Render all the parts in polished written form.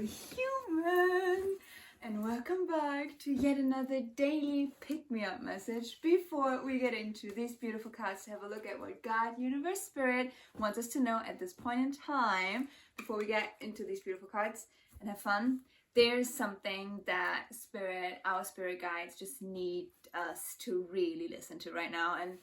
human, and welcome back to yet another daily pick-me-up message. Before we get into these beautiful cards to have a look at what God, Universe, Spirit wants us to know at this point in time, before we get into these beautiful cards and have fun, there's something that our spirit guides just need us to really listen to right now. And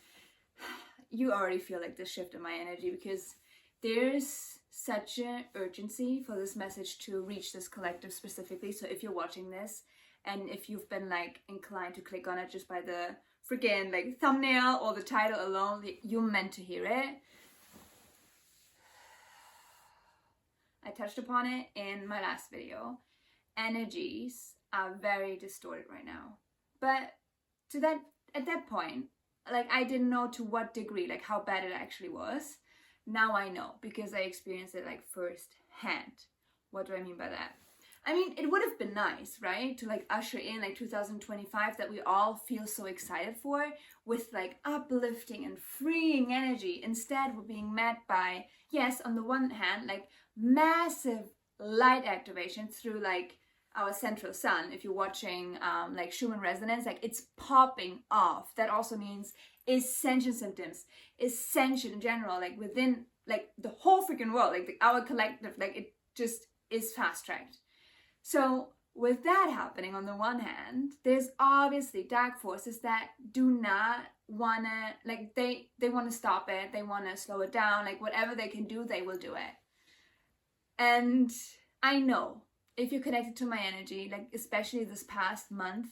you already feel like this shift in my energy, because there's such an urgency for this message to reach this collective specifically. So if you're watching this and if you've been like inclined to click on it just by the freaking like thumbnail or the title alone, you're meant to hear it. I touched upon it in my last video. Energies are very distorted right now, but at that point, like, I didn't know to what degree, like how bad it actually was. Now I know, because I experienced it like firsthand. What do I mean by that? I mean, it would have been nice, right, to like usher in like 2025 that we all feel so excited for, with like uplifting and freeing energy. Instead, we're being met by, yes, on the one hand, like massive light activation through like our central sun. If you're watching like Schumann resonance, like it's popping off. That also means ascension symptoms, ascension in general, like within like the whole freaking world, like our collective, like it just is fast-tracked. So with that happening, on the one hand, there's obviously dark forces that do not wanna, like they want to stop it, they want to slow it down, like whatever they can do, they will do it. And I know, if you're connected to my energy, like especially this past month,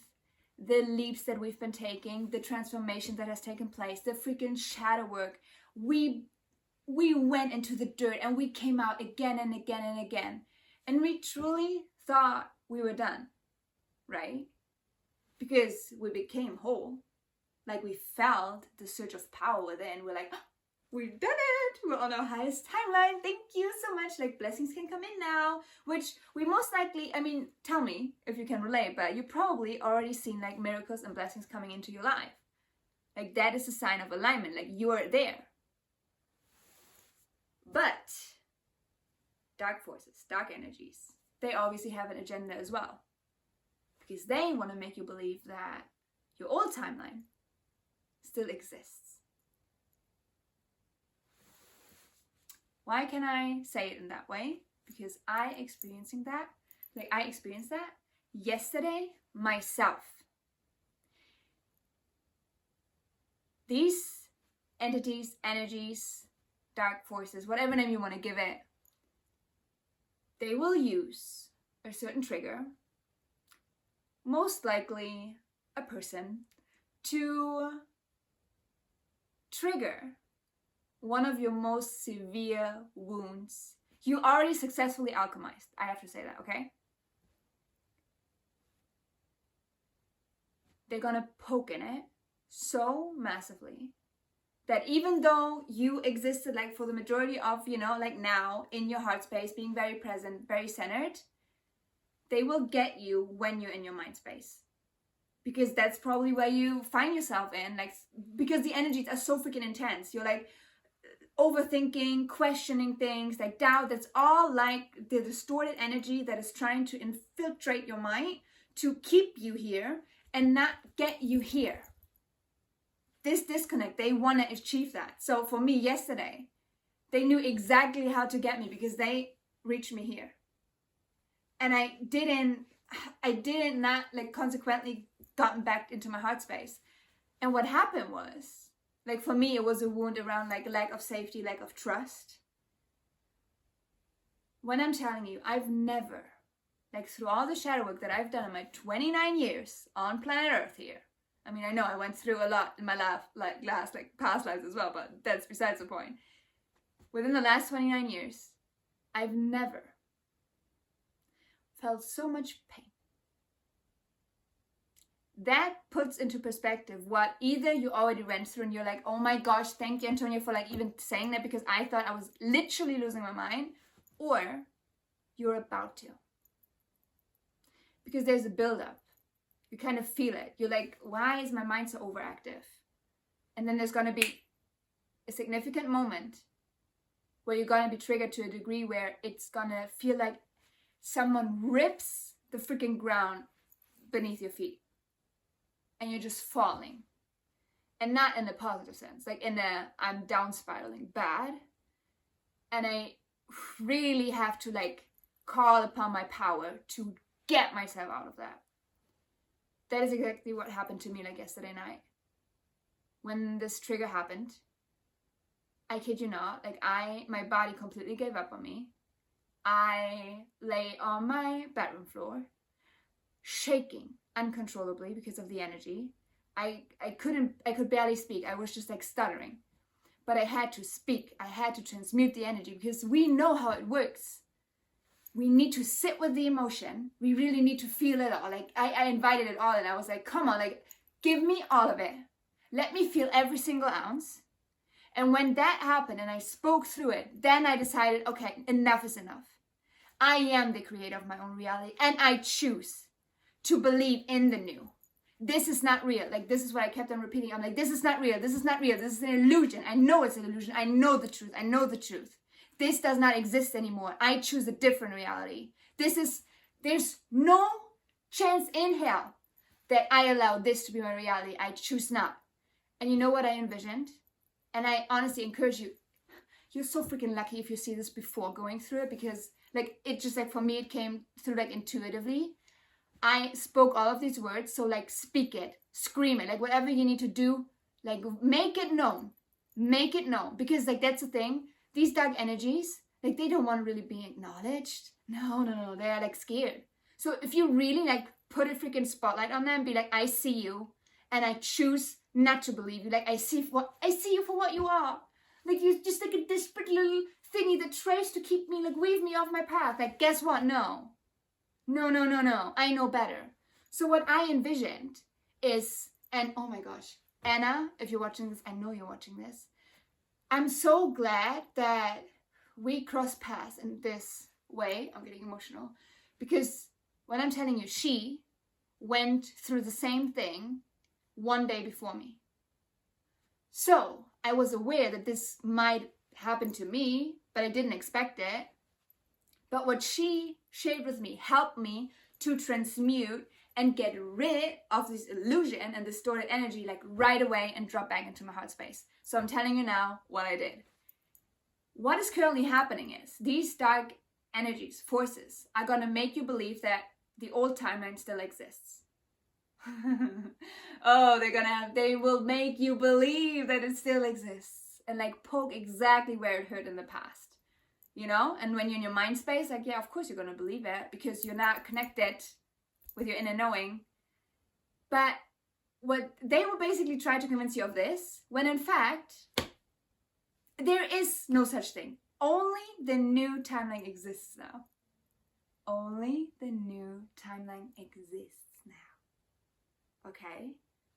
the leaps that we've been taking, the transformation that has taken place, the freaking shadow work, we went into the dirt and we came out again and again and again. And we truly thought we were done, right? Because we became whole. Like we felt the surge of power within. We're like, oh, we've done it. We're on our highest timeline. Thank you so much. Like blessings can come in now, which we most likely, I mean, tell me if you can relate, but you probably already seen like miracles and blessings coming into your life. Like that is a sign of alignment. Like you are there. But dark forces, dark energies, they obviously have an agenda as well, because they want to make you believe that your old timeline still exists. Why can I say it in that way? Because I experienced that yesterday myself. These entities, energies, dark forces, whatever name you want to give it, they will use a certain trigger, most likely a person, to trigger one of your most severe wounds. You already successfully alchemized. I have to say that, okay? They're gonna poke in it so massively that even though you existed like for the majority of, like now in your heart space, being very present, very centered, they will get you when you're in your mind space. Because that's probably where you find yourself in, like, because the energies are so freaking intense. You're like overthinking, questioning things, like doubt. That's all like the distorted energy that is trying to infiltrate your mind to keep you here and not get you here. This disconnect, they want to achieve that. So for me yesterday, they knew exactly how to get me, because they reached me here. And I didn't not like consequently gotten back into my heart space. And what happened was, like for me, it was a wound around like lack of safety, lack of trust. When I'm telling you, I've never, like through all the shadow work that I've done in my 29 years on planet Earth here. I mean, I know I went through a lot in my past lives as well, but that's besides the point. Within the last 29 years, I've never felt so much pain. That puts into perspective what either you already went through and you're like, oh my gosh, thank you, Antonia, for like even saying that, because I thought I was literally losing my mind, or you're about to. Because there's a buildup. You kind of feel it. You're like, why is my mind so overactive? And then there's going to be a significant moment where you're going to be triggered to a degree where it's going to feel like someone rips the freaking ground beneath your feet and you're just falling. And not in a positive sense, like in a I'm down spiraling bad. And I really have to like call upon my power to get myself out of that. That is exactly what happened to me like yesterday night. When this trigger happened, I kid you not, like my body completely gave up on me. I lay on my bedroom floor, shaking uncontrollably because of the energy. I could barely speak. I was just like stuttering. But I had to speak. I had to transmute the energy because we know how it works. We need to sit with the emotion. We really need to feel it all. Like I invited it all and I was like, come on, like give me all of it. Let me feel every single ounce. And when that happened and I spoke through it, then I decided, okay, enough is enough. I am the creator of my own reality and I choose to believe in the new. This is not real. Like, this is what I kept on repeating. I'm like, this is not real. This is not real. This is an illusion. I know it's an illusion. I know the truth. I know the truth. This does not exist anymore. I choose a different reality. There's no chance in hell that I allow this to be my reality. I choose not. And you know what I envisioned? And I honestly encourage you, you're so freaking lucky if you see this before going through it, because like, it just like, for me, it came through like intuitively. I spoke all of these words, so like speak it, scream it, like whatever you need to do, like make it known, because like that's the thing, these dark energies, like they don't want to really be acknowledged. No, they're like scared. So if you really like put a freaking spotlight on them, be like, I see you, and I choose not to believe you, like I see you for what you are, like you're just like a desperate little thingy that tries to keep me, like weave me off my path, like guess what, no, I know better. So what I envisioned is, and oh my gosh, Anna, if you're watching this, I know you're watching this. I'm so glad that we crossed paths in this way. I'm getting emotional. Because when I'm telling you, she went through the same thing one day before me. So I was aware that this might happen to me, but I didn't expect it. But what she shared with me helped me to transmute and get rid of this illusion and distorted energy like right away and drop back into my heart space. So I'm telling you now what I did. What is currently happening is these dark energies, forces, are going to make you believe that the old timeline still exists. Oh, they will make you believe that it still exists and like poke exactly where it hurt in the past. You know, and when you're in your mind space, like, yeah, of course you're going to believe it because you're not connected with your inner knowing. But what they will basically try to convince you of this, when in fact, there is no such thing. Only the new timeline exists now. Only the new timeline exists now. Okay?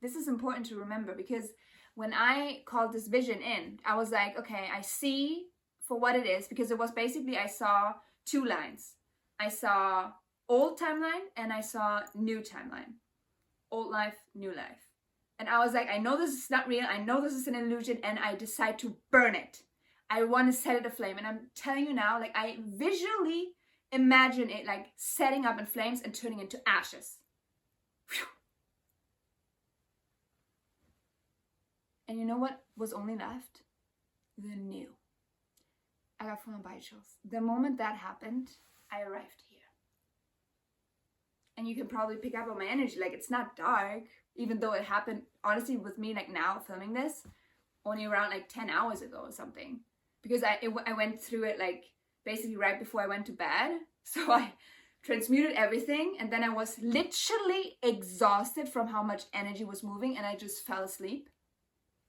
This is important to remember because when I called this vision in, I was like, okay, I see for what it is, because it was basically, I saw two lines. I saw old timeline and I saw new timeline. Old life, new life. And I was like, I know this is not real. I know this is an illusion, and I decide to burn it. I want to set it aflame. And I'm telling you now, like I visually imagine it like setting up in flames and turning into ashes. Whew. And you know what was only left? The new. I got full on body chills. The moment that happened, I arrived here. And you can probably pick up on my energy. Like, it's not dark, even though it happened, honestly, with me, like now filming this, only around like 10 hours ago or something. Because I went through it like basically right before I went to bed. So I transmuted everything. And then I was literally exhausted from how much energy was moving. And I just fell asleep.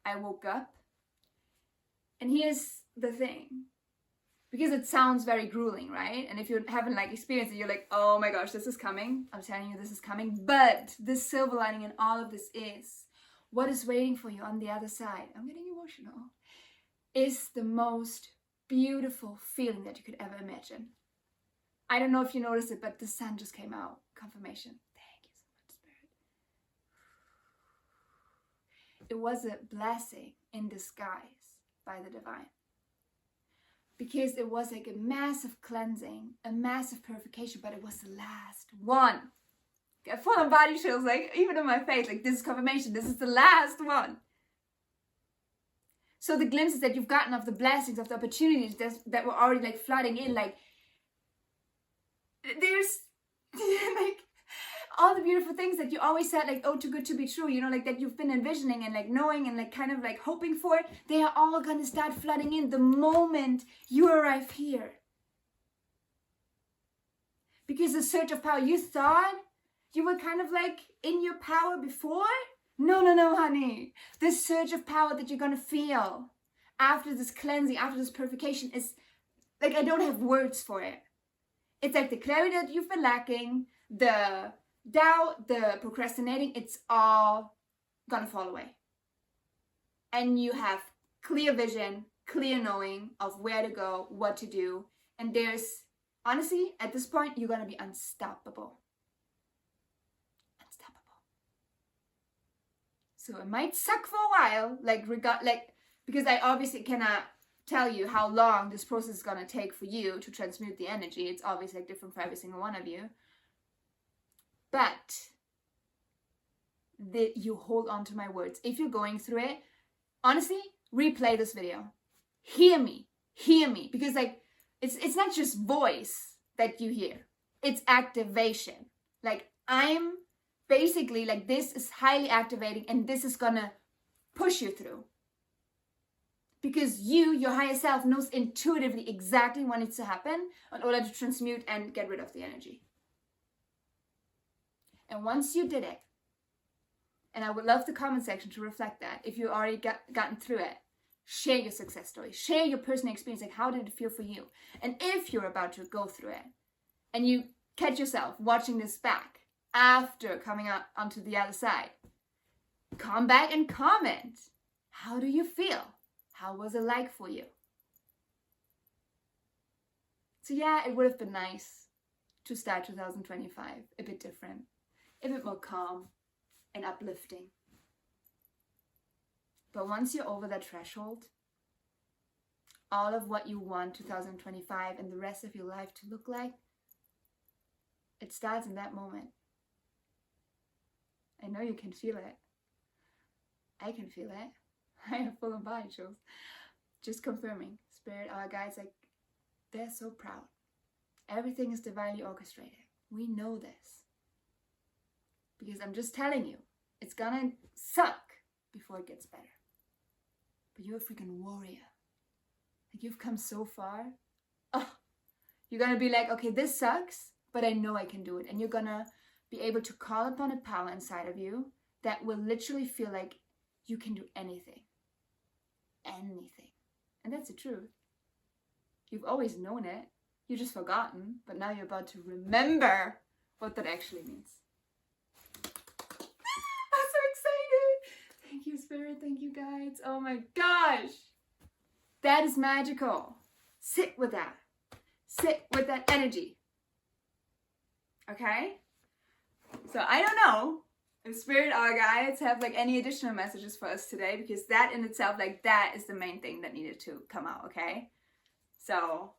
I woke up. And here's the thing. Because it sounds very grueling, right? And if you haven't like experienced it, you're like, oh my gosh, this is coming. I'm telling you, this is coming. But the silver lining in all of this is what is waiting for you on the other side. I'm getting emotional. Is the most beautiful feeling that you could ever imagine. I don't know if you noticed it, but the sun just came out. Confirmation. Thank you so much, Spirit. It was a blessing in disguise by the divine. because it was like a massive cleansing, a massive purification, but it was the last one. Got full on body chills, like even on my face, like this is confirmation, this is the last one. So the glimpses that you've gotten of the blessings, of the opportunities that were already like flooding in, like there's like all the beautiful things that you always said, like, oh, too good to be true, you know, like that you've been envisioning and like knowing and like kind of like hoping for, they are all gonna start flooding in the moment you arrive here. Because the surge of power, you thought you were kind of like in your power before? No, honey. This surge of power that you're gonna feel after this cleansing, after this purification is like, I don't have words for it. It's like the clarity that you've been lacking, the doubt, the procrastinating, it's all gonna fall away. And you have clear vision, clear knowing of where to go, what to do. And there's, honestly, at this point, you're gonna be unstoppable. So it might suck for a while, because I obviously cannot tell you how long this process is gonna take for you to transmute the energy. It's obviously like different for every single one of you. But you hold on to my words. If you're going through it, honestly, replay this video. Hear me, because like it's not just voice that you hear. It's activation. Like I'm basically like this is highly activating and this is gonna push you through. Because your higher self knows intuitively exactly what needs to happen in order to transmute and get rid of the energy. And once you did it, and I would love the comment section to reflect that, if you already gotten through it, share your success story, share your personal experience, like how did it feel for you? And if you're about to go through it, and you catch yourself watching this back, after coming out onto the other side, come back and comment. How do you feel? How was it like for you? So yeah, it would have been nice to start 2025 a bit different, a bit more calm and uplifting. But once you're over that threshold, all of what you want 2025 and the rest of your life to look like, it starts in that moment. I know you can feel it. I can feel it. I have full on body chills. Just confirming. Spirit, our guides, like, they're so proud. Everything is divinely orchestrated. We know this. Because I'm just telling you, it's gonna suck before it gets better. But you're a freaking warrior. Like, you've come so far. Oh, you're gonna be like, okay, this sucks, but I know I can do it. And you're gonna be able to call upon a power inside of you that will literally feel like you can do anything. Anything. And that's the truth. You've always known it. You've just forgotten. But now you're about to remember what that actually means. I'm so excited. Thank you, Spirit. Thank you, guides. Oh my gosh. That is magical. Sit with that. Sit with that energy. Okay? So I don't know if Spirit, our guides, have like any additional messages for us today, because that in itself, like that is the main thing that needed to come out, okay? So,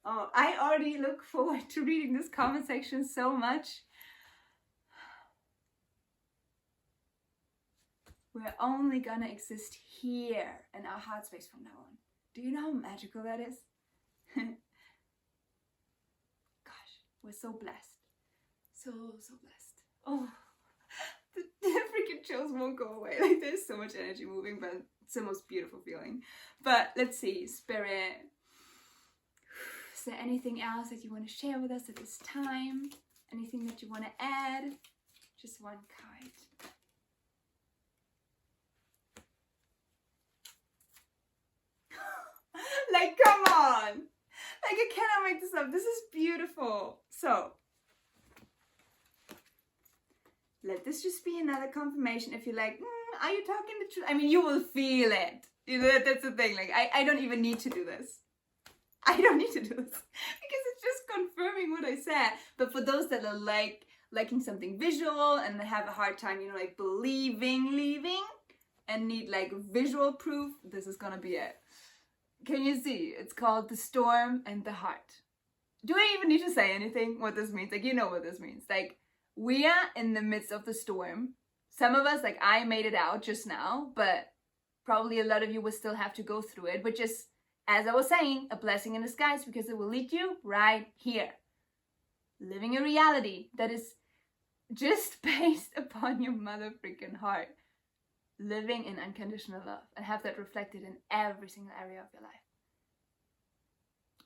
I already look forward to reading this comment section so much. We're only gonna exist here in our heart space from now on. Do you know how magical that is? Gosh, we're so blessed. So blessed. Oh, the freaking chills won't go away. Like, there's so much energy moving, but it's the most beautiful feeling. But let's see, Spirit. Is there anything else that you want to share with us at this time? Anything that you want to add? Just one card. Like, come on. Like, I cannot make this up. This is beautiful. So, let this just be another confirmation. If you're like, are you talking the truth? I mean, you will feel it. You know, that's the thing. Like, I don't even need to do this. I don't need to do this. Because it's just confirming what I said. But for those that are liking something visual and have a hard time, you know, like leaving, and need like visual proof, this is gonna be it. can you see? It's called The Storm and the Heart. Do I even need to say anything what this means? Like, you know what this means. Like, we are in the midst of the storm. Some of us, like I made it out just now, but probably a lot of you will still have to go through it, which is, as I was saying, a blessing in disguise because it will lead you right here. Living a reality that is just based upon your mother freaking heart. Living in unconditional love and have that reflected in every single area of your life.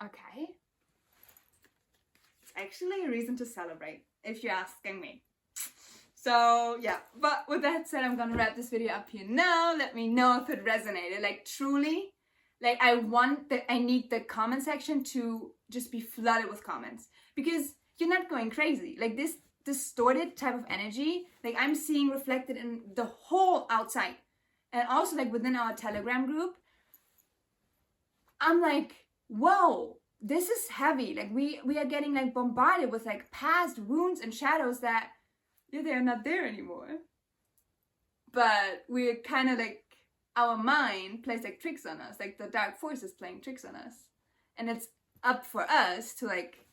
Okay. It's actually a reason to celebrate, if you're asking me. So yeah, but with that said, I'm gonna wrap this video up here now. Let me know if it resonated. Like truly, like I need the comment section to just be flooded with comments because you're not going crazy. Like this distorted type of energy, like I'm seeing reflected in the whole outside. And also like within our Telegram group, I'm like, whoa, this is heavy. Like we are getting like bombarded with like past wounds and shadows that they're not there anymore. But we're kind of like, our mind plays like tricks on us, like the dark force is playing tricks on us. And it's up for us to like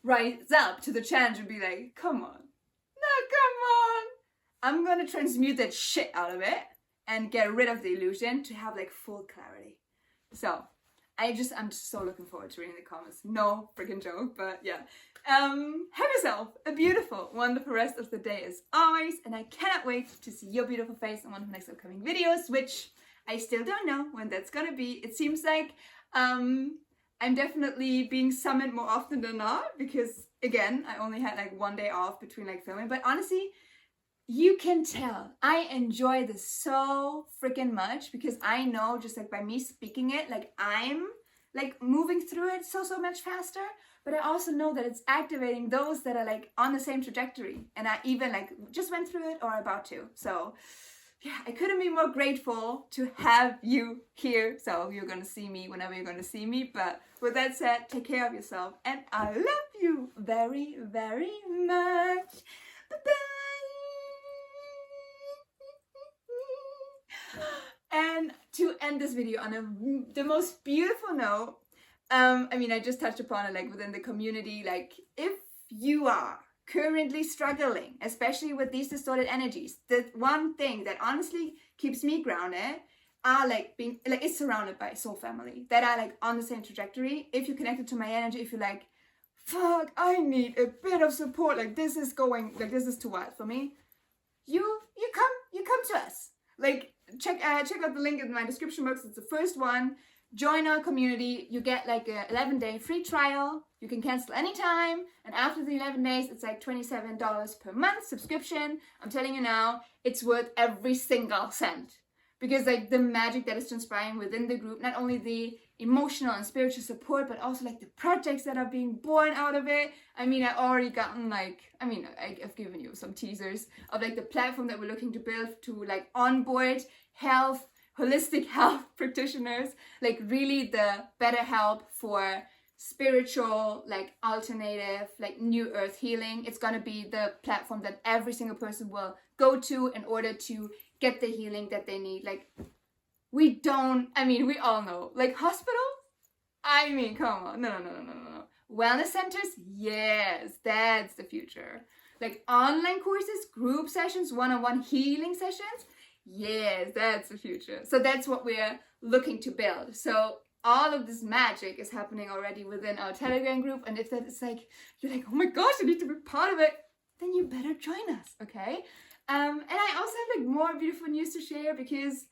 rise up to the challenge and be like, come on. No, come on. I'm gonna transmute that shit out of it and get rid of the illusion to have like full clarity. So I'm just so looking forward to reading the comments. No freaking joke, but yeah. Have yourself a beautiful, wonderful rest of the day as always, and I cannot wait to see your beautiful face in one of the next upcoming videos, which I still don't know when that's gonna be. It seems like I'm definitely being summoned more often than not because, again, I only had like one day off between like filming, but honestly, you can tell I enjoy this so freaking much because I know just like by me speaking it, like I'm like moving through it so much faster, but I also know that it's activating those that are like on the same trajectory and I even like just went through it or are about to. So yeah, I couldn't be more grateful to have you here. So you're gonna see me whenever you're gonna see me, but with that said, take care of yourself and I love you very, very much. Bye-bye. And to end this video on the most beautiful note, I mean, I just touched upon it like within the community, like if you are currently struggling, especially with these distorted energies, the one thing that honestly keeps me grounded are like being like it's surrounded by soul family that are like on the same trajectory. If you're connected to my energy, if you're like, fuck, I need a bit of support, like this is too wild for me, you come to us. Like check out the link in my description box. It's the first one. Join our community. You get like a 11-day free trial. You can cancel anytime. And after the 11 days, it's like $27 per month subscription. I'm telling you now, it's worth every single cent. Because like the magic that is transpiring within the group, not only the emotional and spiritual support, but also like the projects that are being born out of it. I mean, I've given you some teasers of like the platform that we're looking to build to like onboard holistic health practitioners, like really the better help for spiritual, like alternative, like new earth healing. It's gonna be the platform that every single person will go to in order to get the healing that they need. Like we all know, like hospitals, come on, no. Wellness centers, yes, that's the future. Like online courses, group sessions, one-on-one healing sessions, yes, that's the future. So that's what we're looking to build. So all of this magic is happening already within our Telegram group. And if that is like, you're like, oh my gosh, I need to be part of it, then you better join us, okay? And I also have like more beautiful news to share because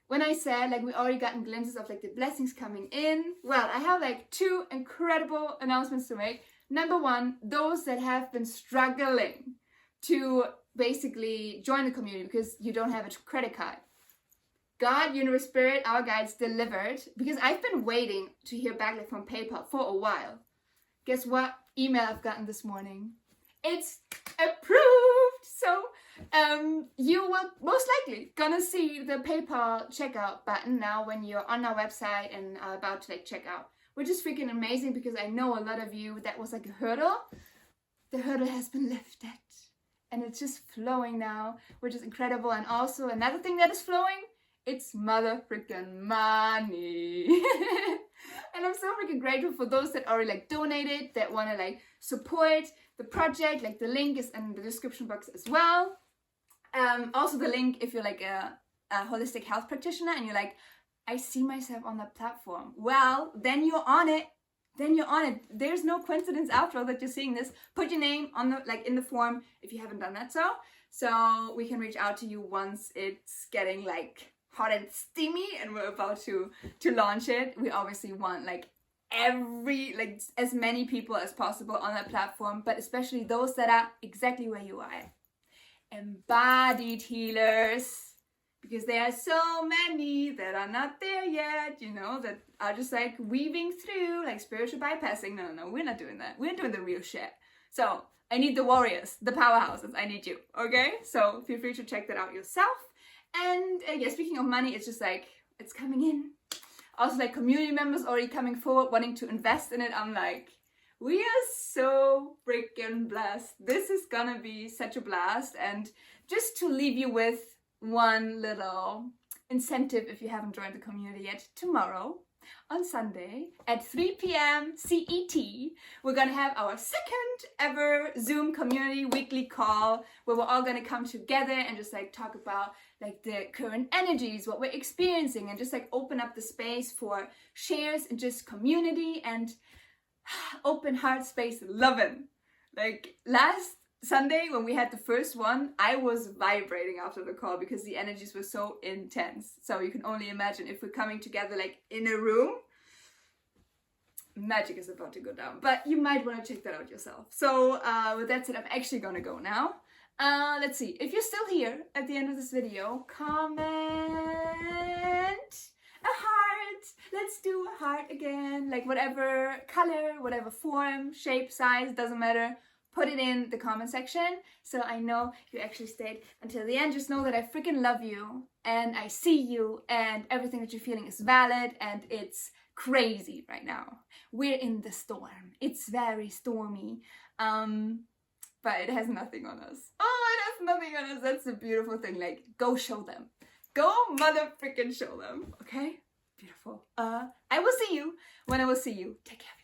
when I said like we already gotten glimpses of like the blessings coming in, well, I have like 2 incredible announcements to make. Number one, those that have been struggling to basically join the community because you don't have a credit card. God, Universe, Spirit, our guides delivered, because I've been waiting to hear back like from PayPal for a while. Guess what email I've gotten this morning? It's approved! So you will most likely gonna see the PayPal checkout button now when you're on our website and are about to like check out, which is freaking amazing because I know a lot of you that was like a hurdle. The hurdle has been lifted and it's just flowing now, which is incredible. And also another thing that is flowing It's mother freaking money. And I'm so freaking grateful for those that already like donated, that want to like support the project. Like the link is in the description box as well. Also the link if you're like a holistic health practitioner and you're like, I see myself on that platform. Well, then you're on it. Then you're on it. There's no coincidence after all that you're seeing this. Put your name on the like in the form if you haven't done that so we can reach out to you once it's getting like hot and steamy and we're about to launch it. We obviously want like as many people as possible on that platform, but especially those that are exactly where you are. Embodied healers, because there are so many that are not there yet, you know, that are just like weaving through, like spiritual bypassing. No, we're not doing that. We're doing the real shit. So I need the warriors, the powerhouses. I need you, okay? So feel free to check that out yourself. And yeah, speaking of money, it's just like, it's coming in. Also like community members already coming forward, wanting to invest in it. I'm like, we are so freaking blessed. This is gonna be such a blast. And just to leave you with one little incentive if you haven't joined the community yet, tomorrow on Sunday at 3 p.m. CET, we're gonna have our second ever Zoom community weekly call where we're all gonna come together and just like talk about like the current energies, what we're experiencing, and just like open up the space for shares and just community and open heart space loving. Like last Sunday when we had the first one, I was vibrating after the call because the energies were so intense. So you can only imagine if we're coming together like in a room, magic is about to go down. But you might want to check that out yourself. So with that said, I'm actually gonna go now. Let's see, if you're still here at the end of this video, comment a heart. Let's do a heart again, like whatever color, whatever form, shape, size, doesn't matter. Put it in the comment section so I know you actually stayed until the end. Just know that I freaking love you and I see you and everything that you're feeling is valid and it's crazy right now. We're in the storm. It's very stormy. But it has nothing on us. Oh, it has nothing on us. That's the beautiful thing. Like, go show them. Go mother freaking show them. Okay? Beautiful. I will see you when I will see you. Take care.